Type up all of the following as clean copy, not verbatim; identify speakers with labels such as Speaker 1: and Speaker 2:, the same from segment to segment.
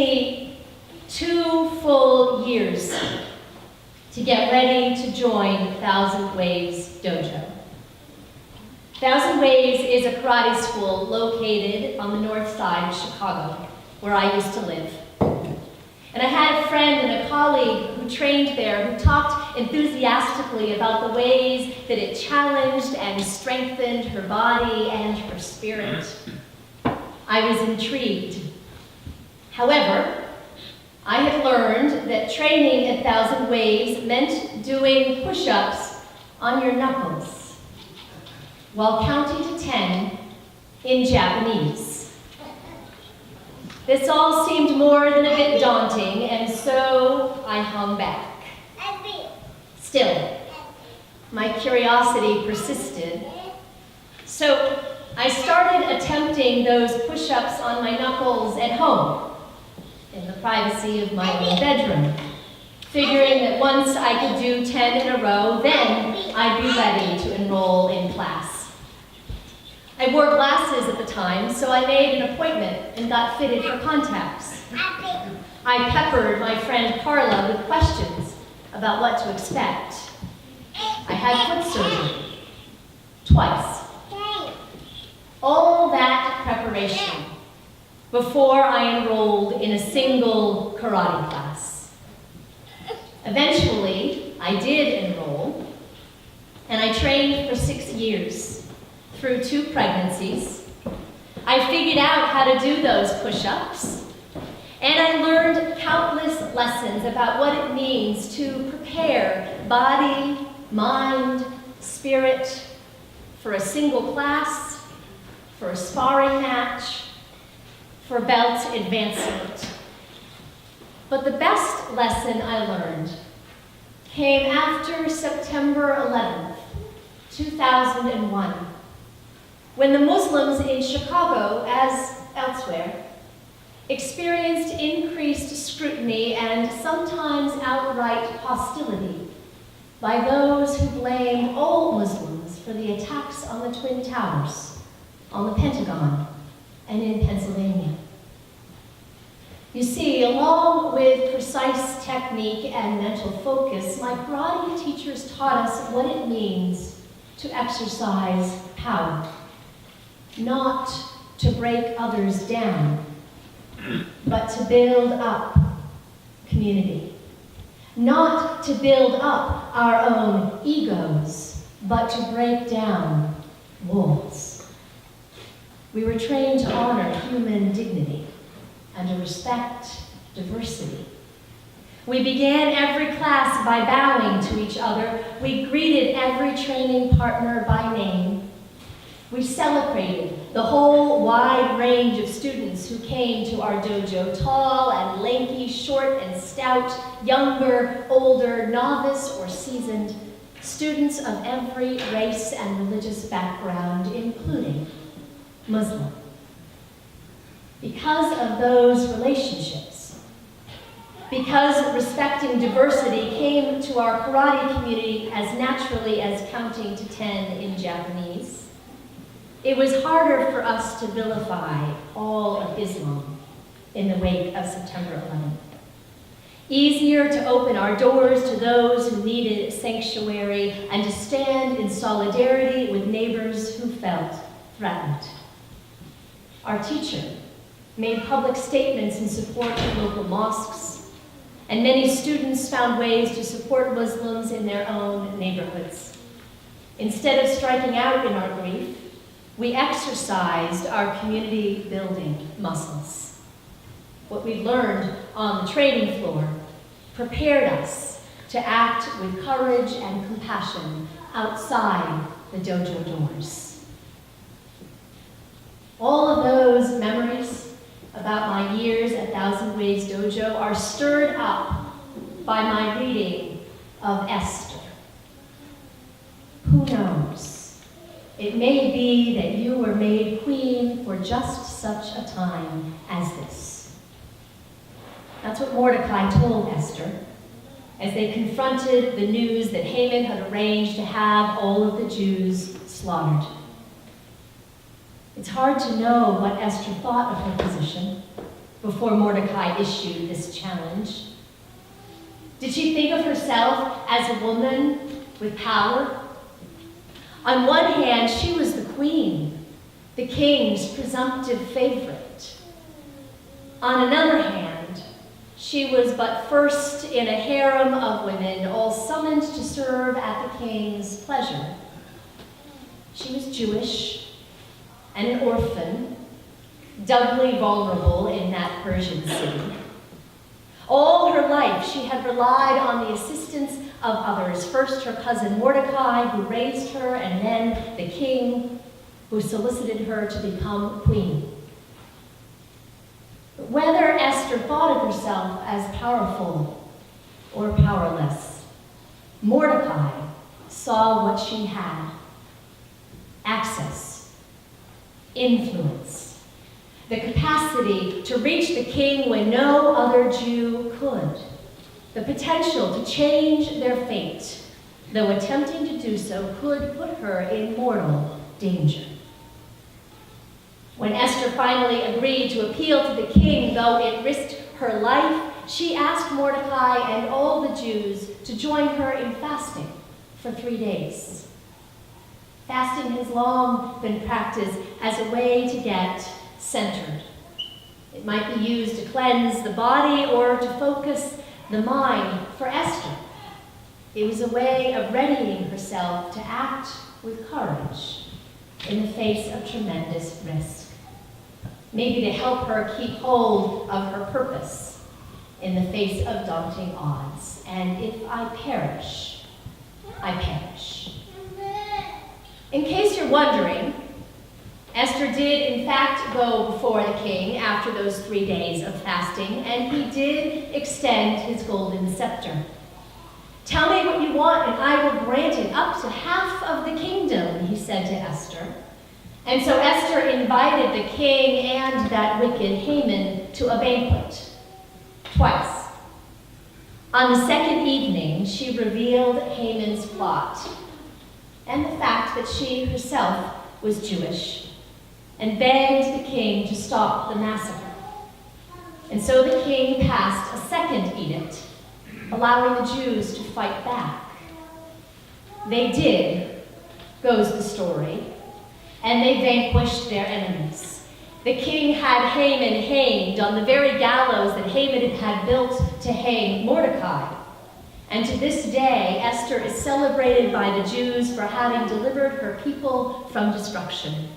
Speaker 1: me 2 full years to get ready to join Thousand Waves Dojo. Thousand Waves is a karate school located on the north side of Chicago, where I used to live. And I had a friend and a colleague who trained there who talked enthusiastically about the ways that it challenged and strengthened her body and her spirit. I was intrigued. However, I had learned that training at Thousand Waves meant doing push-ups on your knuckles while counting to 10 in Japanese. This all seemed more than a bit daunting, and so I hung back. Still, my curiosity persisted. So I started attempting those push-ups on my knuckles at home, in the privacy of my own bedroom, figuring that once I could do 10 in a row, then I'd be ready to enroll in class. I wore glasses at the time, so I made an appointment and got fitted for contacts. I peppered my friend Carla with questions about what to expect. I had foot surgery, twice. All that preparation before I enrolled in a single karate class. Eventually, I did enroll, and I trained for 6 years, through 2 pregnancies. I figured out how to do those push-ups, and I learned countless lessons about what it means to prepare body, mind, spirit for a single class, for a sparring match, for belt advancement. But the best lesson I learned came after September 11th, 2001, when the Muslims in Chicago, as elsewhere, experienced increased scrutiny and sometimes outright hostility by those who blamed all Muslims for the attacks on the Twin Towers, on the Pentagon, and in Pennsylvania. You see, along with precise technique and mental focus, my karate teachers taught us what it means to exercise power, not to break others down, but to build up community. Not to build up our own egos, but to break down walls. We were trained to honor human dignity and to respect diversity. We began every class by bowing to each other. We greeted every training partner by name. We celebrated the whole wide range of students who came to our dojo, tall and lanky, short and stout, younger, older, novice or seasoned, students of every race and religious background, including Muslim. Because of those relationships, because respecting diversity came to our karate community as naturally as counting to 10 in Japanese, it was harder for us to vilify all of Islam in the wake of September 11th. Easier to open our doors to those who needed sanctuary and to stand in solidarity with neighbors who felt threatened. Our teacher made public statements in support of local mosques, and many students found ways to support Muslims in their own neighborhoods. Instead of striking out in our grief, we exercised our community building muscles. What we learned on the training floor prepared us to act with courage and compassion outside the dojo doors. All of those memories about my years at Thousand Waves Dojo are stirred up by my reading of Esther. Who knows? It may be that you were made queen for just such a time as this. That's what Mordecai told Esther as they confronted the news that Haman had arranged to have all of the Jews slaughtered. It's hard to know what Esther thought of her position, before Mordecai issued this challenge. Did she think of herself as a woman with power? On one hand, she was the queen, the king's presumptive favorite. On another hand, she was but first in a harem of women, all summoned to serve at the king's pleasure. She was Jewish and an orphan, doubly vulnerable in that Persian city. All her life, she had relied on the assistance of others. First, her cousin Mordecai, who raised her, and then the king, who solicited her to become queen. But whether Esther thought of herself as powerful or powerless, Mordecai saw what she had: access, influence, the capacity to reach the king when no other Jew could, the potential to change their fate, though attempting to do so could put her in mortal danger. When Esther finally agreed to appeal to the king, though it risked her life, she asked Mordecai and all the Jews to join her in fasting for 3 days. Fasting has long been practiced as a way to get centered. It might be used to cleanse the body or to focus the mind. For Esther, it was a way of readying herself to act with courage in the face of tremendous risk. Maybe to help her keep hold of her purpose in the face of daunting odds. And if I perish, I perish. In case you're wondering, Esther did, in fact, go before the king after those 3 days of fasting, and he did extend his golden scepter. "Tell me what you want, and I will grant it, up to half of the kingdom," he said to Esther. And so Esther invited the king and that wicked Haman to a banquet, twice. On the second evening, she revealed Haman's plot and the fact that she herself was Jewish, and begged the king to stop the massacre. And so the king passed a second edict, allowing the Jews to fight back. They did, goes the story, and they vanquished their enemies. The king had Haman hanged on the very gallows that Haman had built to hang Mordecai. And to this day, Esther is celebrated by the Jews for having delivered her people from destruction.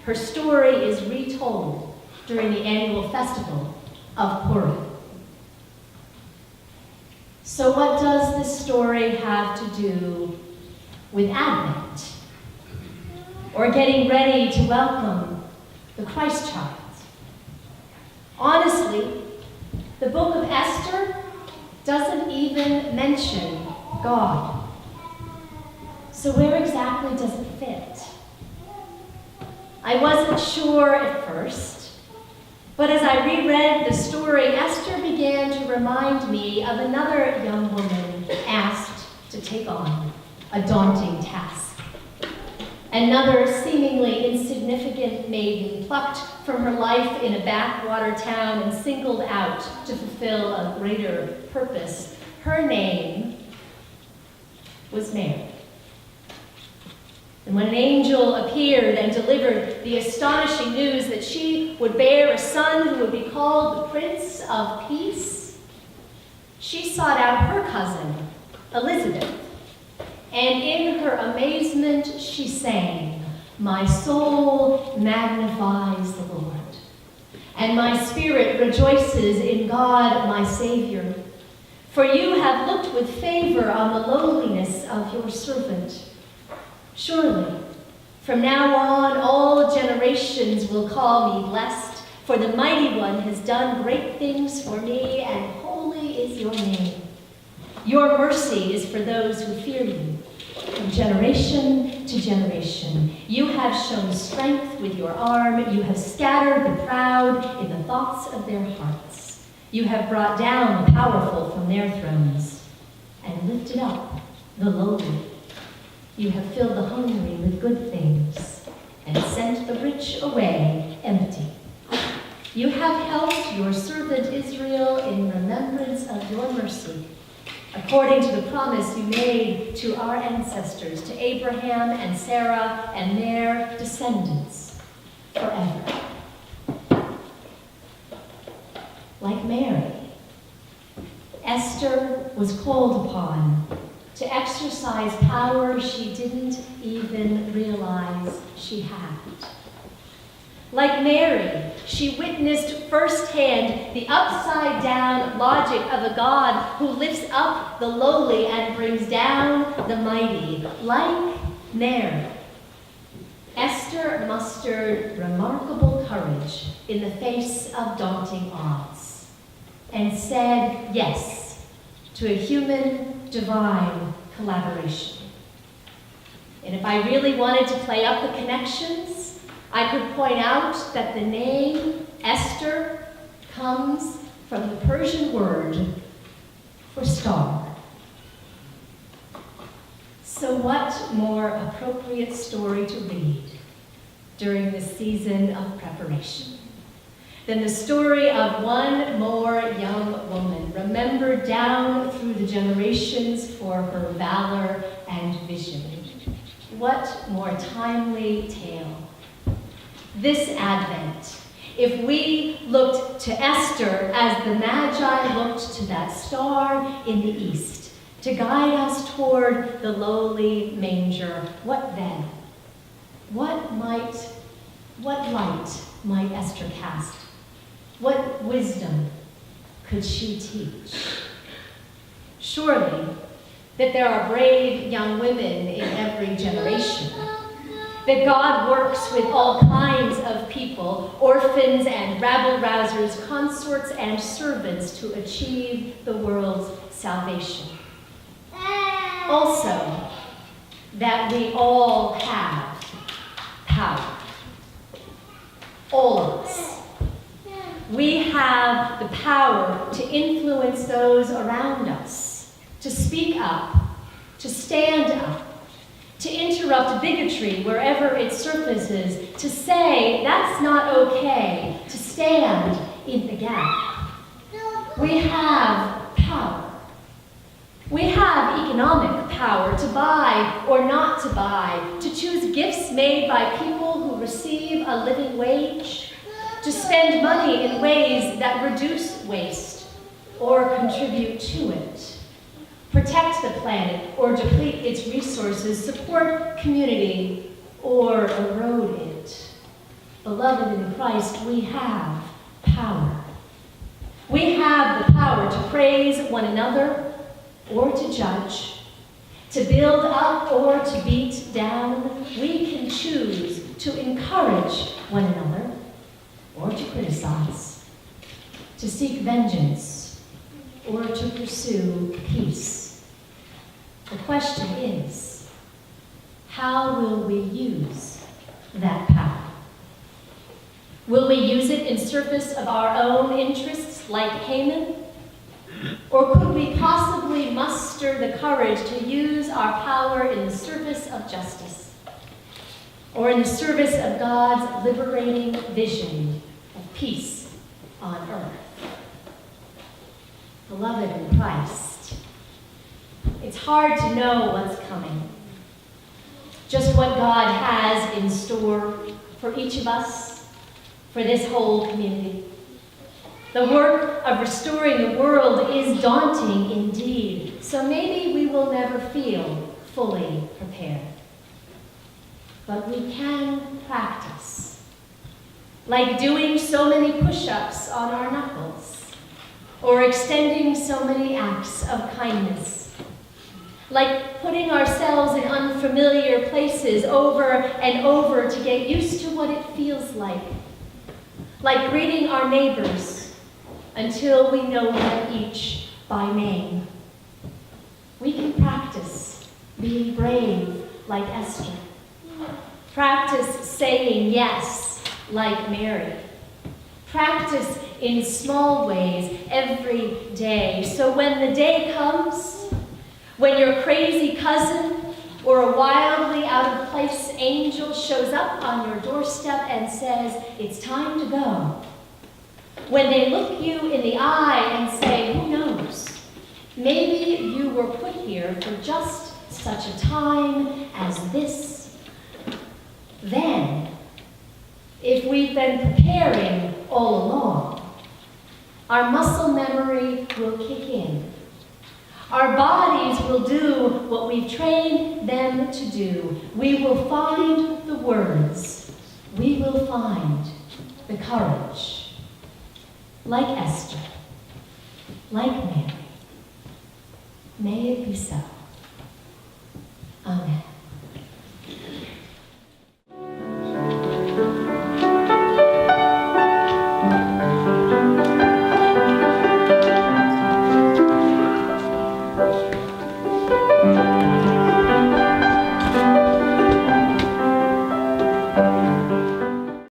Speaker 1: Her story is retold during the annual festival of Purim. So what does this story have to do with Advent? Or getting ready to welcome the Christ child? Honestly, the book of Esther doesn't even mention God. So where exactly does it fit? I wasn't sure at first, but as I reread the story, Esther began to remind me of another young woman asked to take on a daunting task. Another seemingly insignificant maiden plucked from her life in a backwater town and singled out to fulfill a greater purpose. Her name was Mary. And when an angel appeared and delivered the astonishing news that she would bear a son who would be called the Prince of Peace, she sought out her cousin, Elizabeth, and in her amazement she sang, "My soul magnifies the Lord, and my spirit rejoices in God my Savior. For you have looked with favor on the lowliness of your servant. Surely, from now on, all generations will call me blessed, for the Mighty One has done great things for me, and holy is your name. Your mercy is for those who fear you, from generation to generation. You have shown strength with your arm. You have scattered the proud in the thoughts of their hearts. You have brought down the powerful from their thrones and lifted up the lowly. You have filled the hungry with good things and sent the rich away empty. You have helped your servant Israel in remembrance of your mercy, according to the promise you made to our ancestors, to Abraham and Sarah and their descendants forever. Like Mary, Esther was called upon to exercise power she didn't even realize she had. Like Mary, she witnessed firsthand the upside-down logic of a God who lifts up the lowly and brings down the mighty. Like Mary, Esther mustered remarkable courage in the face of daunting odds and said yes to a human-divine collaboration. And if I really wanted to play up the connections, I could point out that the name Esther comes from the Persian word for star. So what more appropriate story to read during this season of preparation than the story of one more young woman, remembered down through the generations for her valor and vision? What more timely tale? This Advent, if we looked to Esther as the Magi looked to that star in the east to guide us toward the lowly manger, what then? What light might Esther cast? What wisdom could she teach? Surely that there are brave young women in every generation, that God works with all kinds of people, orphans and rabble-rousers, consorts and servants to achieve the world's salvation. Also, that we all have power. All of us. We have the power to influence those around us, to speak up, to stand up, to interrupt bigotry wherever it surfaces, to say that's not okay, to stand in the gap. We have power. We have economic power to buy or not to buy, to choose gifts made by people who receive a living wage, to spend money in ways that reduce waste or contribute to it, protect the planet or deplete its resources, support community or erode it. Beloved in Christ, we have power. We have the power to praise one another or to judge, to build up or to beat down. We can choose to encourage one another or to criticize, to seek vengeance or to pursue peace. The question is, how will we use that power? Will we use it in service of our own interests like Haman? Or could we possibly muster the courage to use our power in the service of justice, or in the service of God's liberating vision of peace on earth? Beloved in Christ, it's hard to know what's coming, just what God has in store for each of us, for this whole community. The work of restoring the world is daunting indeed, so maybe we will never feel fully prepared. But we can practice, like doing so many push-ups on our knuckles, or extending so many acts of kindness, like putting ourselves in unfamiliar places over and over to get used to what it feels like greeting our neighbors until we know them each by name. We can practice being brave like Esther. Practice saying yes like Mary. Practice in small ways every day. So when the day comes, when your crazy cousin or a wildly out-of-place angel shows up on your doorstep and says, "It's time to go," when they look you in the eye and say, who knows, maybe you were put here for just such a time as this. Then, if we've been preparing all along, our muscle memory will kick in. Our bodies will do what we've trained them to do. We will find the words. We will find the courage. Like Esther, like Mary. May it be so.